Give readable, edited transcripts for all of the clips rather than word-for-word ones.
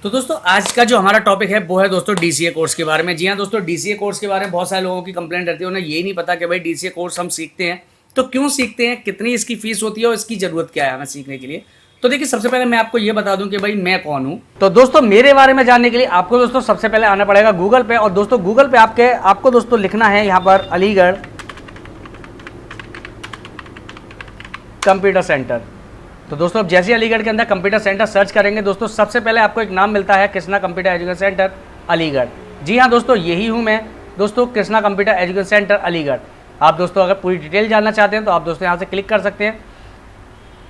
तो दोस्तों आज का जो हमारा टॉपिक है वो है दोस्तों डीसीए कोर्स के बारे में। जी हाँ दोस्तों, डीसीए कोर्स के बारे में बहुत सारे लोगों की कंप्लेंट रहती है, उन्हें ये नहीं पता कि भाई डीसीए कोर्स हम सीखते हैं तो क्यों सीखते हैं, कितनी इसकी फीस होती है और इसकी ज़रूरत क्या है हमें सीखने के लिए। तो देखिए, सबसे पहले मैं आपको ये बता दूं कि भाई मैं कौन हूँ। तो दोस्तों मेरे बारे में जानने के लिए आपको दोस्तों सबसे पहले आना पड़ेगा गूगल पे, और दोस्तों गूगल पे आपको दोस्तों लिखना है यहाँ पर अलीगढ़ कंप्यूटर सेंटर। तो दोस्तों अब जैसे अलीगढ़ के अंदर कंप्यूटर सेंटर सर्च करेंगे दोस्तों, सबसे पहले आपको एक नाम मिलता है Krishna computer education centre Aligarh. जी हाँ दोस्तों, यही हूँ मैं दोस्तों, Krishna computer education centre Aligarh. आप दोस्तों अगर पूरी डिटेल जानना चाहते हैं तो आप दोस्तों यहाँ से क्लिक कर सकते हैं।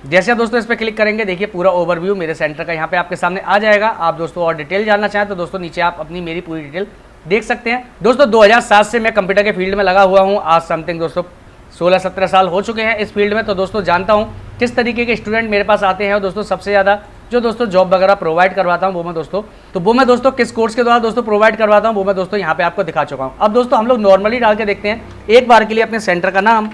जैसे आप दोस्तों इस पर क्लिक करेंगे, देखिए पूरा ओवरव्यू मेरे सेंटर का यहाँ पे आपके सामने आ जाएगा। आप दोस्तों और डिटेल जानना चाहें तो दोस्तों नीचे आप अपनी मेरी पूरी डिटेल देख सकते हैं। दोस्तों 2007 से मैं कंप्यूटर के फील्ड में लगा हुआ हूँ। आज समथिंग दोस्तों 16-17 साल हो चुके हैं इस फील्ड में। तो दोस्तों जानता हूँ किस तरीके के स्टूडेंट मेरे पास आते हैं, और दोस्तों सबसे ज़्यादा जो दोस्तों जॉब वगैरह प्रोवाइड करवाता हूँ वो मैं दोस्तों किस कोर्स के द्वारा दोस्तों प्रोवाइड करवाता हूँ वो मैं दोस्तों यहाँ पे आपको दिखा चुका हूँ। अब दोस्तों हम लोग नॉर्मली डाल के देखते हैं एक बार के लिए अपने सेंटर का नाम।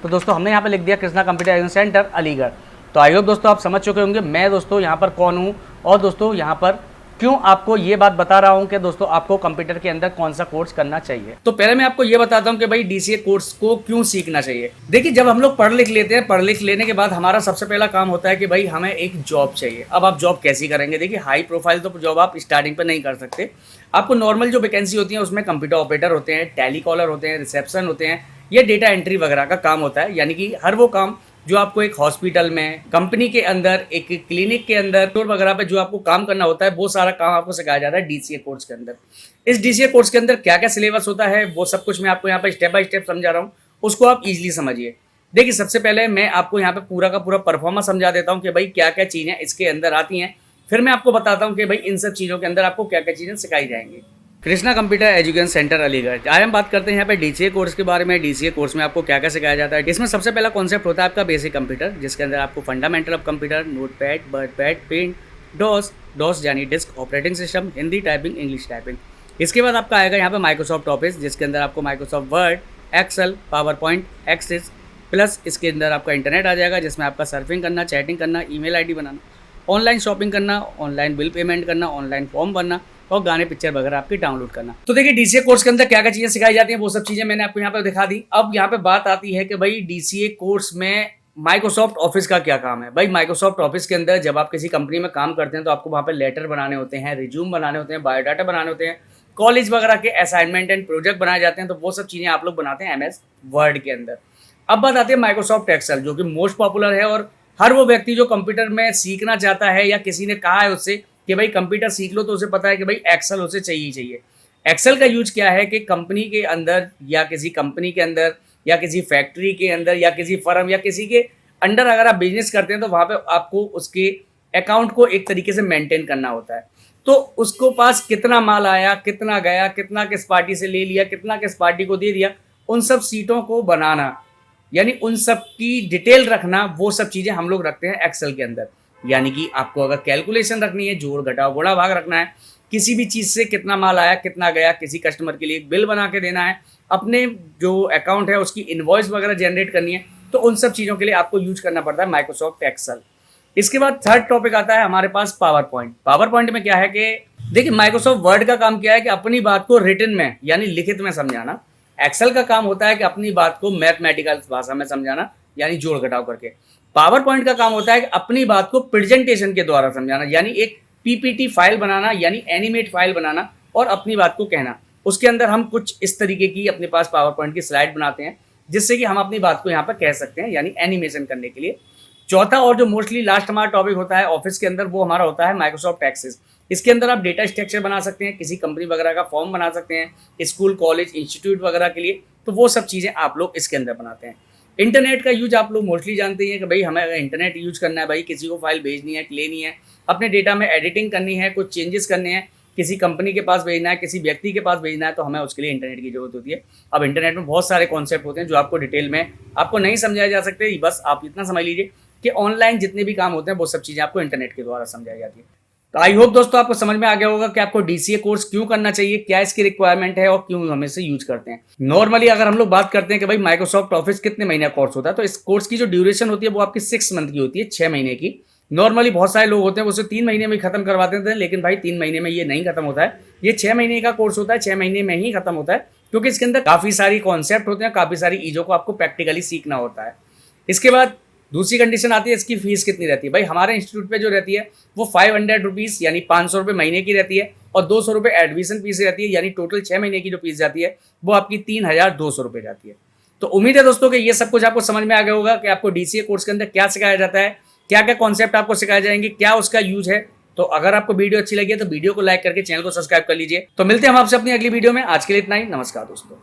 तो दोस्तों हमने यहाँ पे लिख दिया Krishna computer education centre Aligarh. तो आई होप दोस्तों आप समझ चुके होंगे मैं दोस्तों यहाँ पर कौन हूँ, और दोस्तों यहाँ पर क्यों आपको ये बात बता रहा हूँ कि दोस्तों आपको कंप्यूटर के अंदर कौन सा कोर्स करना चाहिए। तो पहले मैं आपको ये बताता हूँ कि भाई डीसीए कोर्स को क्यों सीखना चाहिए। देखिए, जब हम लोग पढ़ लिख लेते हैं, पढ़ लिख लेने के बाद हमारा सबसे पहला काम होता है कि भाई हमें एक जॉब चाहिए। अब आप जॉब कैसी करेंगे? देखिए, हाई प्रोफाइल तो जॉब आप स्टार्टिंग पर नहीं कर सकते। आपको नॉर्मल जो वैकेंसी होती है उसमें कंप्यूटर ऑपरेटर होते हैं, टेली कॉलर होते हैं, रिसेप्शन होते हैं, ये डेटा एंट्री वगैरह का काम होता है। यानी कि हर वो काम जो आपको एक हॉस्पिटल में, कंपनी के अंदर, एक क्लिनिक के अंदर, स्टोर वगैरह पे जो आपको काम करना होता है, वो सारा काम आपको सिखाया जाता है डीसीए कोर्स के अंदर। इस डीसीए कोर्स के अंदर क्या क्या सिलेबस होता है वो सब कुछ मैं आपको यहाँ पे स्टेप बाय स्टेप समझा रहा हूँ, उसको आप इजीली समझिए। देखिए, सबसे पहले मैं आपको यहाँ पे पूरा का पूरा परफॉर्मेंस समझा देता हूँ कि भाई क्या क्या चीज़ें इसके अंदर आती हैं। फिर मैं आपको बताता हूँ कि भाई इन सब चीज़ों के अंदर आपको क्या क्या चीज़ें सिखाई जाएंगी। Krishna computer education centre Aligarh. आज हम बात करते हैं यहाँ पे डीसीए कोर्स के बारे में। डीसीए कोर्स में आपको क्या क्या सिखाया जाता है। इसमें सबसे पहला कॉन्सेप्ट होता है आपका बेसिक कंप्यूटर, जिसके अंदर आपको fundamental of computer, notepad, wordpad, paint, DOS यानी disk operating system, Hindi typing, English typing. इसके बाद आपका आएगा यहाँ पे माइक्रोसॉफ्ट ऑफिस, जिसके अंदर आपको Microsoft Word, Excel, PowerPoint, Access, plus इसके अंदर आपका इंटरनेट आ जाएगा, जिसमें आपका सर्फिंग करना, चैटिंग करना, ईमेल आईडी बनाना, ऑनलाइन शॉपिंग करना, ऑनलाइन बिल पेमेंट करना, ऑनलाइन फॉर्म भरना, और गाने पिक्चर वगैरह आपकी डाउनलोड करना। तो देखिए, डीसीए कोर्स के अंदर क्या क्या चीजें सिखाई जाती हैं वो सब चीजें मैंने आपको यहाँ पे दिखा दी। अब यहाँ पे बात आती है कि भाई डीसीए कोर्स में माइक्रोसॉफ्ट ऑफिस का क्या काम है। भाई माइक्रोसॉफ्ट ऑफिस के अंदर जब आप किसी कंपनी में काम करते हैं तो आपको वहाँ पे लेटर बनाने होते हैं, रिज्यूम बनाने होते हैं, बायोडाटा बनाने होते हैं, कॉलेज वगैरह के असाइनमेंट एंड प्रोजेक्ट बनाए जाते हैं। तो वो सब चीजें आप लोग बनाते हैं MS वर्ड के अंदर। अब बात आती है माइक्रोसॉफ्ट एक्सेल, जो कि मोस्ट पॉपुलर है, और हर वो व्यक्ति जो कंप्यूटर में सीखना चाहता है या किसी ने कहा है उससे कि भाई कंप्यूटर सीख लो, तो उसे पता है कि भाई एक्सेल उसे चाहिए ही चाहिए। एक्सेल का यूज क्या है कि कंपनी के अंदर या किसी कंपनी के अंदर या किसी फैक्ट्री के अंदर या किसी फर्म या किसी के अंडर अगर आप बिजनेस करते हैं तो वहाँ पे आपको उसके अकाउंट को एक तरीके से मेंटेन करना होता है। तो उसको पास कितना माल आया, कितना गया, कितना किस पार्टी से ले लिया, कितना किस पार्टी को दे दिया, उन सब सीटों को बनाना, यानी उन सब की डिटेल रखना, वो सब चीज़ें हम लोग रखते हैं एक्सेल के अंदर। यानी कि आपको अगर कैलकुलेशन रखनी है, जोड़ घटाव गुणा भाग रखना है, किसी भी चीज़ से कितना माल आया, कितना गया, किसी कस्टमर के लिए एक बिल बना के देना है, अपने जो अकाउंट है उसकी इनवॉइस वगैरह जनरेट करनी है, तो उन सब चीज़ों के लिए आपको यूज करना पड़ता है माइक्रोसॉफ्ट एक्सेल। इसके बाद थर्ड टॉपिक आता है हमारे पास पावर पॉइंट। पावर पॉइंट में क्या है कि देखिए, माइक्रोसॉफ्ट वर्ड का काम क्या है कि अपनी बात को रिटन में यानी लिखित में समझाना। एक्सेल का काम होता है कि अपनी बात को मैथमेटिकल भाषा में समझाना, यानी जोड़ घटाव करके। पावर पॉइंट का काम होता है कि अपनी बात को प्रेजेंटेशन के द्वारा समझाना, यानी एक पीपीटी फाइल बनाना, यानी एनिमेट फाइल बनाना और अपनी बात को कहना। उसके अंदर हम कुछ इस तरीके की अपने पास पावर पॉइंट की स्लाइड बनाते हैं, जिससे कि हम अपनी बात को यहाँ पर कह सकते हैं, यानी एनिमेशन करने के लिए। चौथा और जो मोस्टली लास्ट हमारा टॉपिक होता है ऑफिस के अंदर, वो हमारा होता है माइक्रोसॉफ्ट एक्सेस। इसके अंदर आप डेटा स्ट्रक्चर बना सकते हैं, किसी कंपनी वगैरह का फॉर्म बना सकते हैं, स्कूल, कॉलेज, इंस्टीट्यूट वगैरह के लिए। तो वो सब चीज़ें आप लोग इसके अंदर बनाते हैं। इंटरनेट का यूज आप लोग मोस्टली जानते हैं कि भाई हमें अगर इंटरनेट यूज करना है, भाई किसी को फाइल भेजनी है, लेनी है, अपने डेटा में एडिटिंग करनी है, कुछ चेंजेस करने हैं, किसी कंपनी के पास भेजना है, किसी व्यक्ति के पास भेजना है, तो हमें उसके लिए इंटरनेट की जरूरत होती है। अब इंटरनेट में बहुत सारे कॉन्सेप्ट होते हैं जो आपको डिटेल में आपको नहीं समझाए जा सकते। बस आप इतना समझ लीजिए कि ऑनलाइन जितने भी काम होते हैं वो सब चीज़ें आपको इंटरनेट के द्वारा समझाई जाती है। तो आई होप दोस्तों आपको समझ में आ गया होगा कि आपको डीसीए कोर्स क्यों करना चाहिए, क्या इसकी रिक्वायरमेंट है और क्यों हम इसे यूज करते हैं। नॉर्मली अगर हम लोग बात करते हैं कि भाई माइक्रोसॉफ्ट ऑफिस कितने महीने का कोर्स होता है, तो इस कोर्स की जो ड्यूरेशन होती है वो आपकी 6 मंथ की होती है, 6 महीने की। नॉर्मली बहुत सारे लोग होते हैं वो उसे 3 महीने में ही खत्म करवा देते हैं, लेकिन भाई 3 महीने में ये नहीं खत्म होता है। ये 6 महीने का कोर्स होता है, 6 महीने में ही खत्म होता है, क्योंकि इसके अंदर काफ़ी सारी कॉन्सेप्ट होते हैं, काफ़ी सारी चीज़ों को आपको प्रैक्टिकली सीखना होता है। इसके बाद दूसरी कंडीशन आती है इसकी फीस कितनी रहती है। भाई हमारे इंस्टीट्यूट पे जो रहती है वो 500 रुपीज़ यानी 500 रुपये महीने की रहती है, और 200 रुपये एडमिशन फीस रहती है, यानी टोटल 6 महीने की जो फीस जाती है वो आपकी 3200 रुपये जाती है। तो उम्मीद है दोस्तों कि ये सब कुछ आपको समझ में आ गया होगा कि आपको DCA कोर्स के अंदर क्या सिखाया जाता है, क्या क्या कॉन्सेप्ट आपको सिखाए जाएंगे, क्या उसका यूज है। तो अगर आपको वीडियो अच्छी लगी है तो वीडियो को लाइक करके चैनल को सब्सक्राइब कर लीजिए। तो मिलते हैं हम आपसे अपनी अगली वीडियो में। आज के लिए इतना ही, नमस्कार दोस्तों।